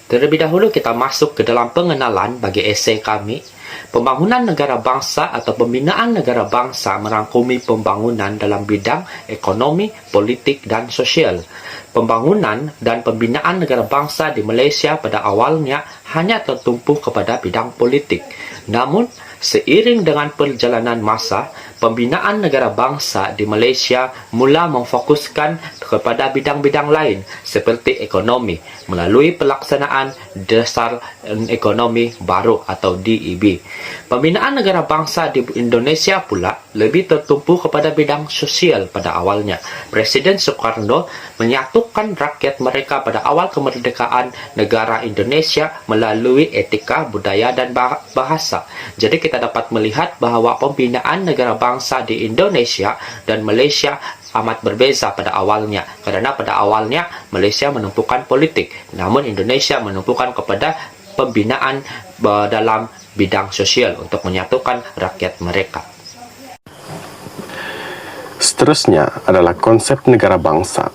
Terlebih dahulu kita masuk ke dalam pengenalan bagi esei kami. Pembangunan negara bangsa atau pembinaan negara bangsa merangkumi pembangunan dalam bidang ekonomi, politik dan sosial. Pembangunan dan pembinaan negara bangsa di Malaysia pada awalnya hanya tertumpu kepada bidang politik. Namun, seiring dengan perjalanan masa, pembinaan negara bangsa di Malaysia mula memfokuskan kepada bidang-bidang lain seperti ekonomi melalui pelaksanaan Dasar Ekonomi Baru atau DEB. Pembinaan negara bangsa di Indonesia pula lebih tertumpu kepada bidang sosial pada awalnya. Presiden Soekarno menyatukan rakyat mereka pada awal kemerdekaan negara Indonesia melalui etika, budaya dan bahasa. Jadi kita dapat melihat bahawa pembinaan negara bangsa di Indonesia dan Malaysia amat berbeza pada awalnya, kerana pada awalnya Malaysia menumpukan politik, namun Indonesia menumpukan kepada pembinaan dalam bidang sosial untuk menyatukan rakyat mereka. Seterusnya adalah konsep negara bangsa.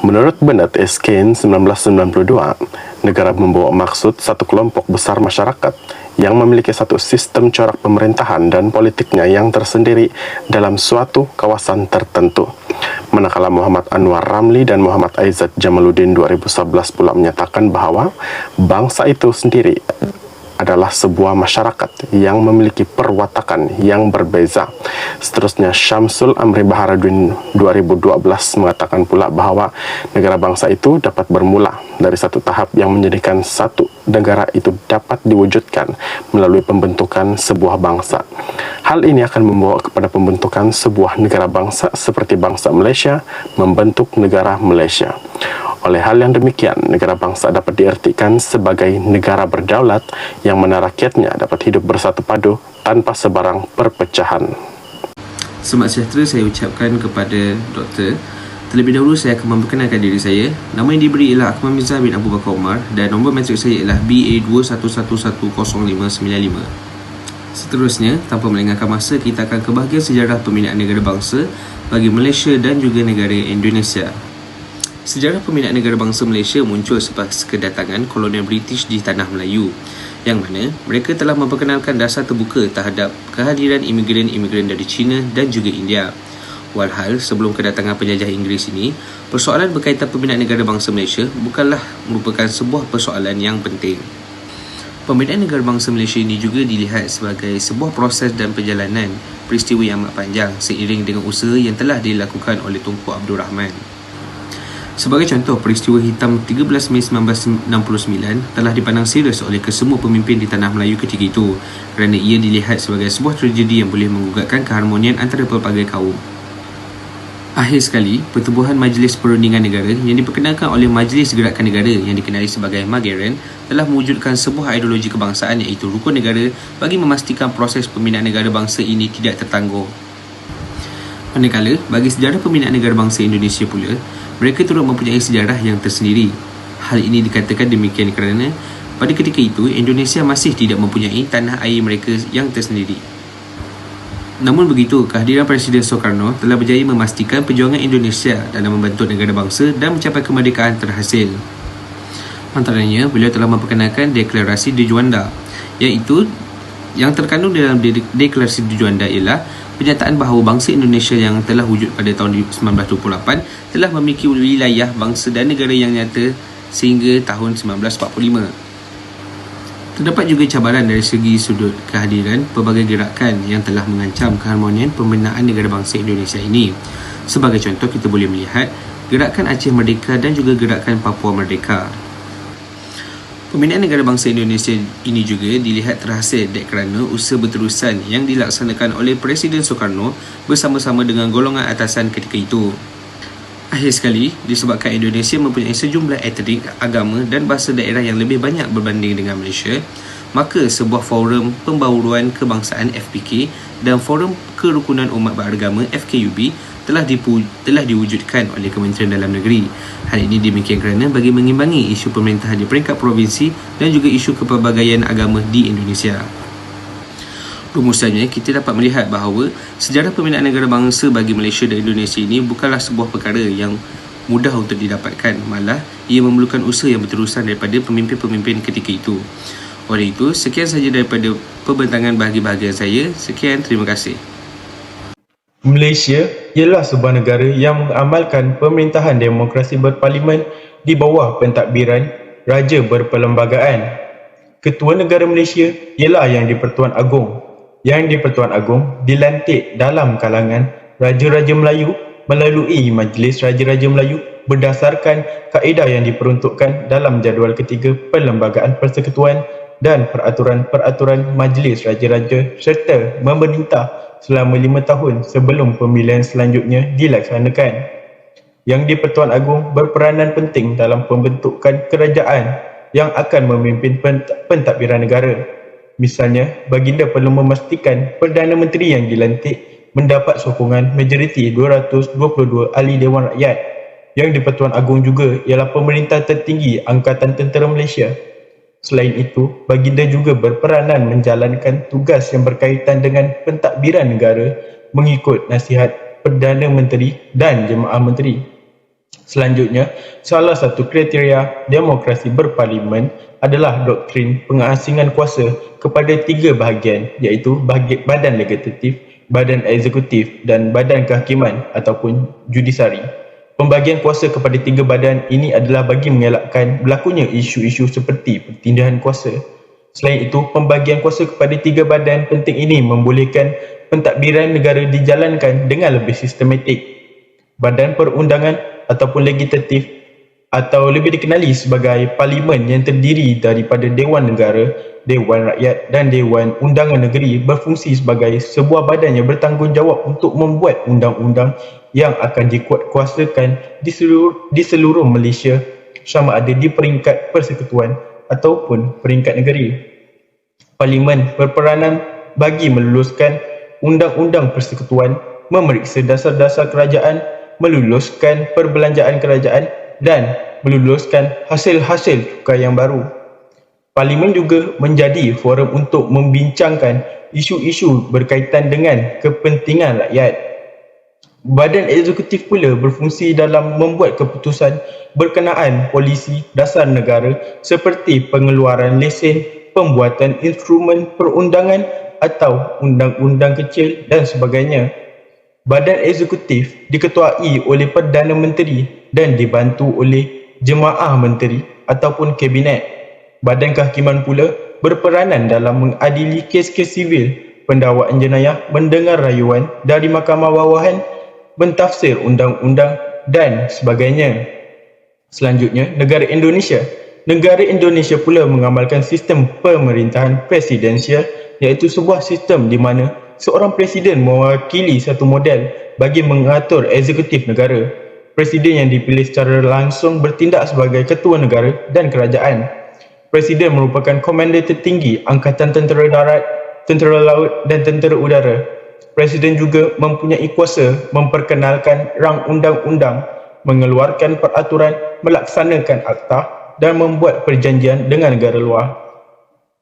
Menurut Bernard S. Keynes 1992, negara membawa maksud satu kelompok besar masyarakat yang memiliki satu sistem corak pemerintahan dan politiknya yang tersendiri dalam suatu kawasan tertentu. Manakala Muhammad Anwar Ramli dan Muhammad Aizat Jamaluddin 2011 pula menyatakan bahawa bangsa itu sendiri adalah sebuah masyarakat yang memiliki perwatakan yang berbeza. Seterusnya, Syamsul Amri Baharuddin 2012 mengatakan pula bahawa negara bangsa itu dapat bermula dari satu tahap yang menjadikan satu negara itu dapat diwujudkan melalui pembentukan sebuah bangsa. Hal ini akan membawa kepada pembentukan sebuah negara bangsa seperti bangsa Malaysia membentuk negara Malaysia. Oleh hal yang demikian, negara bangsa dapat diartikan sebagai negara berdaulat yang mana rakyatnya dapat hidup bersatu padu tanpa sebarang perpecahan. Selamat sejahtera saya ucapkan kepada Doktor. Terlebih dahulu saya akan memperkenalkan diri saya. Nama yang diberi ialah Akmal Mirzah bin Abu Bakar Umar dan nombor matrik saya ialah BA21110595. Seterusnya, tanpa melengahkan masa, kita akan ke bahagian sejarah pembinaan negara bangsa bagi Malaysia dan juga negara Indonesia. Sejarah pembinaan negara bangsa Malaysia muncul selepas kedatangan kolonial British di tanah Melayu, yang mana mereka telah memperkenalkan dasar terbuka terhadap kehadiran imigran-imigran dari China dan juga India. Walhal sebelum kedatangan penjajah Inggeris ini, persoalan berkaitan pembinaan negara bangsa Malaysia bukanlah merupakan sebuah persoalan yang penting. Pembinaan negara bangsa Malaysia ini juga dilihat sebagai sebuah proses dan perjalanan peristiwa yang amat panjang seiring dengan usaha yang telah dilakukan oleh Tunku Abdul Rahman. Sebagai contoh, peristiwa hitam 13 Mei 1969 telah dipandang serius oleh kesemua pemimpin di tanah Melayu ketika itu kerana ia dilihat sebagai sebuah tragedi yang boleh menggugatkan keharmonian antara pelbagai kaum. Akhir sekali, pertubuhan Majlis Perundingan Negara yang diperkenalkan oleh Majlis Gerakan Negara yang dikenali sebagai MAGERAN telah mewujudkan sebuah ideologi kebangsaan iaitu rukun negara bagi memastikan proses pembinaan negara bangsa ini tidak tertangguh. Manakala, bagi sejarah pembinaan negara bangsa Indonesia pula, mereka turut mempunyai sejarah yang tersendiri. Hal ini dikatakan demikian kerana pada ketika itu Indonesia masih tidak mempunyai tanah air mereka yang tersendiri. Namun begitu, kehadiran Presiden Soekarno telah berjaya memastikan perjuangan Indonesia dalam membentuk negara bangsa dan mencapai kemerdekaan terhasil. Antaranya, beliau telah memperkenalkan Deklarasi di Juanda, iaitu yang terkandung dalam Deklarasi di Juanda ialah penyataan bahawa bangsa Indonesia yang telah wujud pada tahun 1928 telah memiliki wilayah, bangsa dan negara yang nyata sehingga tahun 1945. Terdapat juga cabaran dari segi sudut kehadiran pelbagai gerakan yang telah mengancam keharmonian pembinaan negara bangsa Indonesia ini. Sebagai contoh, kita boleh melihat Gerakan Aceh Merdeka dan juga Gerakan Papua Merdeka. Pembinaan negara bangsa Indonesia ini juga dilihat terhasil kerana usaha berterusan yang dilaksanakan oleh Presiden Soekarno bersama-sama dengan golongan atasan ketika itu. Akhir sekali, disebabkan Indonesia mempunyai sejumlah etnik, agama dan bahasa daerah yang lebih banyak berbanding dengan Malaysia, maka sebuah forum pembauruan kebangsaan FPK dan forum kerukunan umat beragama FKUB telah diwujudkan oleh Kementerian Dalam Negeri. Hal ini demikian kerana bagi mengimbangi isu pemerintahan di peringkat provinsi dan juga isu kepelbagaian agama di Indonesia. Rumusannya, kita dapat melihat bahawa sejarah pembinaan negara bangsa bagi Malaysia dan Indonesia ini bukanlah sebuah perkara yang mudah untuk didapatkan, malah ia memerlukan usaha yang berterusan daripada pemimpin-pemimpin ketika itu. Oleh itu, sekian sahaja daripada pembentangan bahagian saya. Sekian, terima kasih. Malaysia ialah sebuah negara yang mengamalkan pemerintahan demokrasi berparlimen di bawah pentadbiran Raja Berperlembagaan. Ketua negara Malaysia ialah Yang di-Pertuan Agong. Yang di-Pertuan Agong dilantik dalam kalangan Raja-Raja Melayu melalui Majlis Raja-Raja Melayu berdasarkan kaedah yang diperuntukkan dalam jadual ketiga Perlembagaan Persekutuan dan peraturan-peraturan Majlis Raja-Raja serta memerintah selama 5 tahun sebelum pemilihan selanjutnya dilaksanakan. Yang di-Pertuan Agong berperanan penting dalam pembentukan kerajaan yang akan memimpin pentadbiran negara. Misalnya, baginda perlu memastikan Perdana Menteri yang dilantik mendapat sokongan majoriti 222 ahli Dewan Rakyat. Yang di-Pertuan Agong juga ialah pemerintah tertinggi Angkatan Tentera Malaysia. Selain itu, baginda juga berperanan menjalankan tugas yang berkaitan dengan pentadbiran negara mengikut nasihat Perdana Menteri dan Jemaah Menteri. Selanjutnya, salah satu kriteria demokrasi berparlimen adalah doktrin pengasingan kuasa kepada 3 bahagian, iaitu badan legislatif, badan eksekutif dan badan kehakiman ataupun judisiari. Pembagian kuasa kepada 3 badan ini adalah bagi mengelakkan berlakunya isu-isu seperti pertindahan kuasa. Selain itu, pembagian kuasa kepada 3 badan penting ini membolehkan pentadbiran negara dijalankan dengan lebih sistematik. Badan perundangan ataupun legislatif atau lebih dikenali sebagai parlimen yang terdiri daripada Dewan Negara, Dewan Rakyat dan Dewan Undangan Negeri berfungsi sebagai sebuah badan yang bertanggungjawab untuk membuat undang-undang yang akan dikuatkuasakan di seluruh Malaysia sama ada di peringkat persekutuan ataupun peringkat negeri. Parlimen berperanan bagi meluluskan undang-undang persekutuan, memeriksa dasar-dasar kerajaan, meluluskan perbelanjaan kerajaan dan meluluskan hasil-hasil cukai yang baru. Parlimen juga menjadi forum untuk membincangkan isu-isu berkaitan dengan kepentingan rakyat. Badan eksekutif pula berfungsi dalam membuat keputusan berkenaan polisi dasar negara seperti pengeluaran lesen, pembuatan instrumen perundangan atau undang-undang kecil dan sebagainya. Badan eksekutif diketuai oleh Perdana Menteri dan dibantu oleh Jemaah Menteri ataupun Kabinet. Badan kehakiman pula berperanan dalam mengadili kes-kes sivil, pendakwaan jenayah, mendengar rayuan dari Mahkamah Bawahan, mentafsir undang-undang dan sebagainya. Selanjutnya, negara Indonesia. Negara Indonesia pula mengamalkan sistem pemerintahan presidensial, iaitu sebuah sistem di mana seorang presiden mewakili satu model bagi mengatur eksekutif negara. Presiden yang dipilih secara langsung bertindak sebagai ketua negara dan kerajaan. Presiden merupakan komander tertinggi Angkatan Tentera Darat, Tentera Laut dan Tentera Udara. Presiden juga mempunyai kuasa memperkenalkan rang undang-undang, mengeluarkan peraturan, melaksanakan akta dan membuat perjanjian dengan negara luar.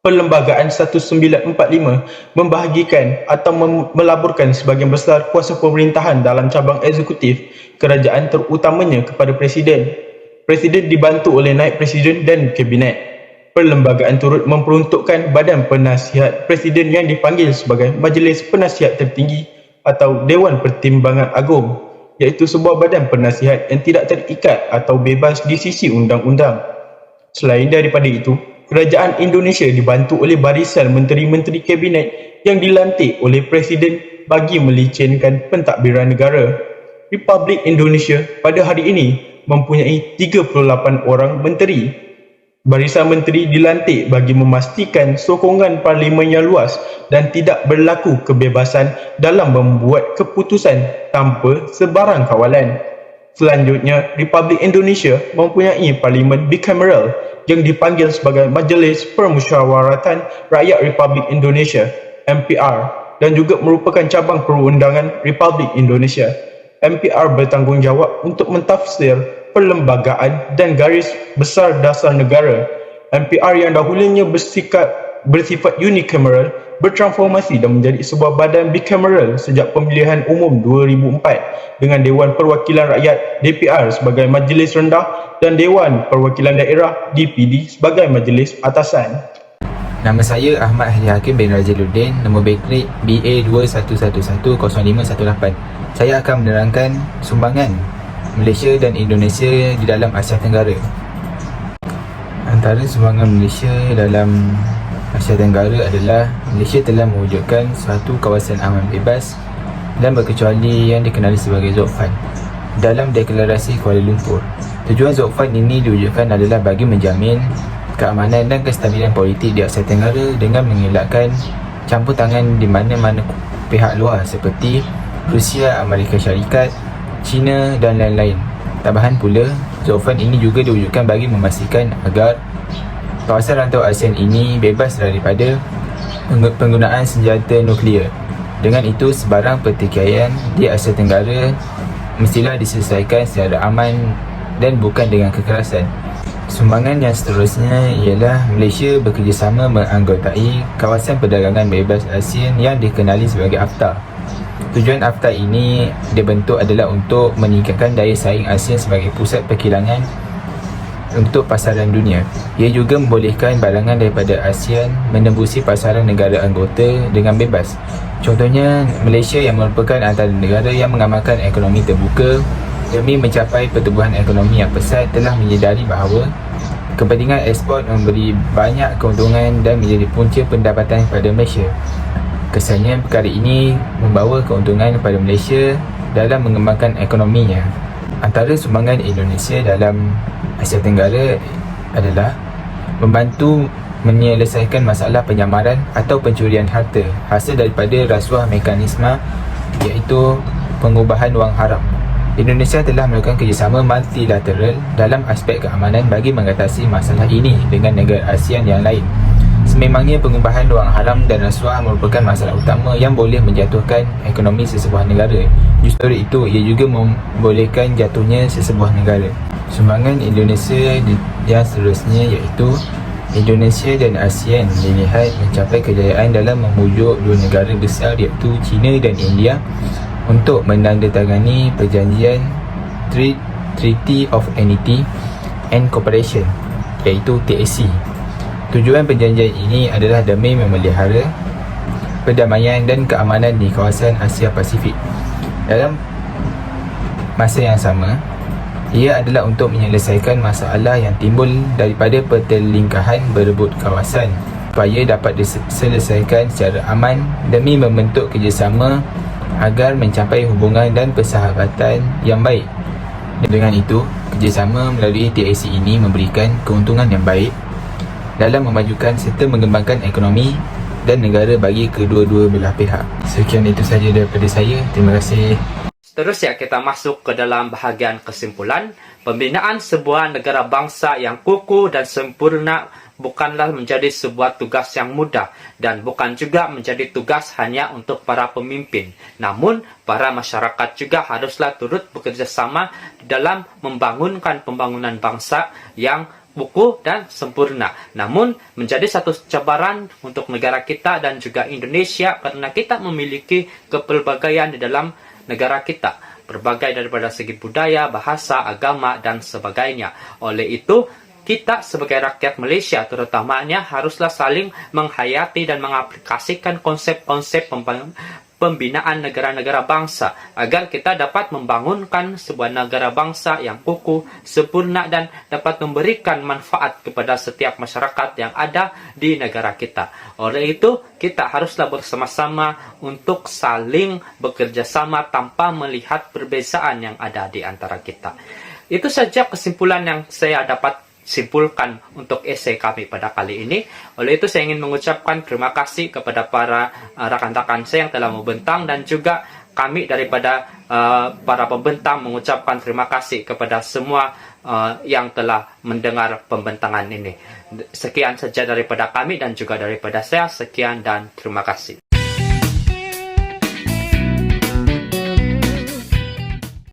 Perlembagaan 1945 membahagikan atau melaburkan sebahagian besar kuasa pemerintahan dalam cabang eksekutif kerajaan terutamanya kepada Presiden. Presiden dibantu oleh Naib Presiden dan Kabinet. Perlembagaan turut memperuntukkan Badan Penasihat Presiden yang dipanggil sebagai Majlis Penasihat Tertinggi atau Dewan Pertimbangan Agong, iaitu sebuah badan penasihat yang tidak terikat atau bebas di sisi undang-undang. Selain daripada itu, Kerajaan Indonesia dibantu oleh barisan menteri-menteri kabinet yang dilantik oleh Presiden bagi melicinkan pentadbiran negara. Republik Indonesia pada hari ini mempunyai 38 orang menteri. Barisan menteri dilantik bagi memastikan sokongan parlimen yang luas dan tidak berlaku kebebasan dalam membuat keputusan tanpa sebarang kawalan. Selanjutnya, Republik Indonesia mempunyai parlimen bicameral yang dipanggil sebagai Majlis Permusyawaratan Rakyat Republik Indonesia (MPR) dan juga merupakan cabang perundangan Republik Indonesia. MPR bertanggungjawab untuk mentafsir perlembagaan dan garis besar dasar negara. MPR yang dahulunya bersifat unicameral bertransformasi dan menjadi sebuah badan bicameral sejak pemilihan umum 2004 dengan Dewan Perwakilan Rakyat DPR sebagai majlis rendah dan Dewan Perwakilan Daerah DPD sebagai majlis atasan. Nama saya Ahmad Hadi Hakim bin Rajaluddin, nombor bakery BA21110518. Saya akan menerangkan sumbangan Malaysia dan Indonesia di dalam Asia Tenggara. Antara sumbangan Malaysia dalam Asia Tenggara adalah Malaysia telah mewujudkan suatu kawasan aman bebas dan berkecuali yang dikenali sebagai ZOFAN dalam Deklarasi Kuala Lumpur. Tujuan ZOFAN ini diwujudkan adalah bagi menjamin keamanan dan kestabilan politik di Asia Tenggara dengan mengelakkan campur tangan di mana-mana pihak luar seperti Rusia, Amerika Syarikat, China dan lain-lain. Tambahan pula, ZOFAN ini juga diwujudkan bagi memastikan agar kawasan rantau ASEAN ini bebas daripada penggunaan senjata nuklear. Dengan itu, sebarang pertikaian di Asia Tenggara mestilah diselesaikan secara aman dan bukan dengan kekerasan. Sumbangan yang seterusnya ialah Malaysia bekerjasama menganggotai kawasan perdagangan bebas ASEAN yang dikenali sebagai AFTA. Tujuan AFTA ini dibentuk adalah untuk meningkatkan daya saing ASEAN sebagai pusat perkilangan untuk pasaran dunia. Ia juga membolehkan barangan daripada ASEAN menembusi pasaran negara anggota dengan bebas. Contohnya, Malaysia yang merupakan antara negara yang mengamalkan ekonomi terbuka demi mencapai pertumbuhan ekonomi yang pesat telah menyedari bahawa kepentingan ekspor memberi banyak keuntungan dan menjadi punca pendapatan kepada Malaysia. Kesannya perkara ini membawa keuntungan kepada Malaysia dalam mengembangkan ekonominya. Antara sumbangan Indonesia dalam Asia Tenggara adalah membantu menyelesaikan masalah penyamaran atau pencurian harta hasil daripada rasuah mekanisme iaitu pengubahan wang haram. Indonesia telah melakukan kerjasama multilateral dalam aspek keamanan bagi mengatasi masalah ini dengan negara ASEAN yang lain. Sememangnya pengubahan wang haram dan rasuah merupakan masalah utama yang boleh menjatuhkan ekonomi sesebuah negara. Justru itu, ia juga membolehkan jatuhnya sesebuah negara. Sumbangan Indonesia yang seterusnya iaitu Indonesia dan ASEAN dilihat mencapai kejayaan dalam memujuk dua negara besar iaitu China dan India untuk menandatangani perjanjian Treaty of Amity and Cooperation iaitu TAC. Tujuan perjanjian ini adalah demi memelihara perdamaian dan keamanan di kawasan Asia Pasifik. Dalam masa yang sama, ia adalah untuk menyelesaikan masalah yang timbul daripada pertelingkahan berebut kawasan supaya dapat diselesaikan secara aman demi membentuk kerjasama agar mencapai hubungan dan persahabatan yang baik. Dengan itu, kerjasama melalui TAC ini memberikan keuntungan yang baik dalam memajukan serta mengembangkan ekonomi dan negara bagi kedua-dua belah pihak. Sekian itu sahaja daripada saya. Terima kasih. Seterusnya kita masuk ke dalam bahagian kesimpulan. Pembinaan sebuah negara bangsa yang kukuh dan sempurna bukanlah menjadi sebuah tugas yang mudah dan bukan juga menjadi tugas hanya untuk para pemimpin. Namun, para masyarakat juga haruslah turut bekerjasama dalam membangunkan pembangunan bangsa yang kukuh dan sempurna. Namun, menjadi satu cabaran untuk negara kita dan juga Indonesia karena kita memiliki kepelbagaian di dalam negara kita. Berbagai daripada segi budaya, bahasa, agama, dan sebagainya. Oleh itu, kita sebagai rakyat Malaysia terutamanya haruslah saling menghayati dan mengaplikasikan konsep-konsep pembinaan negara-negara bangsa agar kita dapat membangunkan sebuah negara bangsa yang kukuh, sempurna dan dapat memberikan manfaat kepada setiap masyarakat yang ada di negara kita. Oleh itu, kita haruslah bersama-sama untuk saling bekerja sama tanpa melihat perbezaan yang ada di antara kita. Itu saja kesimpulan yang saya dapat simpulkan untuk esei kami pada kali ini. Oleh itu saya ingin mengucapkan terima kasih kepada para rakan-rakan saya yang telah membentang dan juga kami daripada para pembentang mengucapkan terima kasih kepada semua yang telah mendengar pembentangan ini. Sekian saja daripada kami dan juga daripada saya. Sekian dan terima kasih.